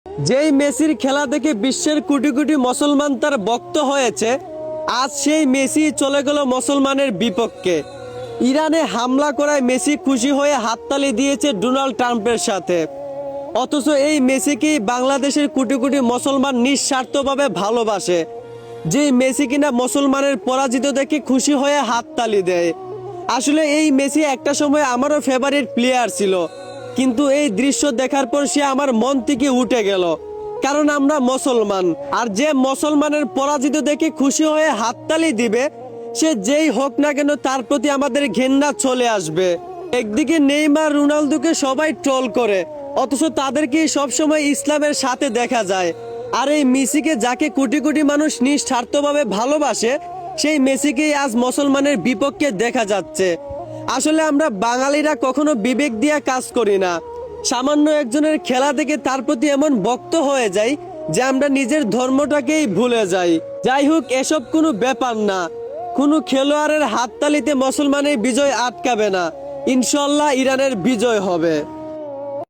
যেই মেসির খেলা দেখে বিশ্বের কোটি কোটি মুসলমান তার ভক্ত হয়েছে, আজ সেই মেসি চলে গেল মুসলমানের বিপক্ষে। ইরানে হামলা করায় মেসি খুশি হয়ে হাততালি দিয়েছে ডোনাল্ড ট্রাম্পের সাথে। অথচ এই মেসিকেই বাংলাদেশের কোটি কোটি মুসলমান নিঃস্বার্থভাবে ভালোবাসে। যেই মেসি কিনা মুসলমানের পরাজিত দেখে খুশি হয়ে হাততালি দেয়। আসলে এই মেসি একটা সময় আমারও ফেভারিট প্লেয়ার ছিল, কিন্তু এই দৃশ্য দেখার পর সে আমার মন থেকে উঠে গেল। কারণ আমরা মুসলমান, আর যে মুসলমানের পরাজিত দেখে খুশি হয়ে হাততালি দিবে, সে যেই হোক না কেন তার প্রতি আমাদের ঘেন্না চলে আসবে। একদিকে নেইমার, রোনালদোকে সবাই ট্রোল করে, অথচ তাদেরকে সবসময় ইসলামের সাথে দেখা যায়। আর এই মেসিকে, যাকে কোটি কোটি মানুষ নিঃস্বার্থভাবে ভালোবাসে, সেই মেসিকেই আজ মুসলমানের বিপক্ষে দেখা যাচ্ছে। আসলে আমরা বাঙালিরা কখনো বিবেক দিয়ে কাজ করি না। সামান্য একজনের খেলা দেখে তার প্রতি এমন ভক্ত হয়ে যাই যে আমরা নিজের ধর্মটাকেই ভুলে যাই। যাই হোক, এসব কোনো ব্যাপার না। কোনো খেলোয়াড়ের হাততালিতে মুসলমানের বিজয় আটকাবে না। ইনশাল্লাহ ইরানের বিজয় হবে।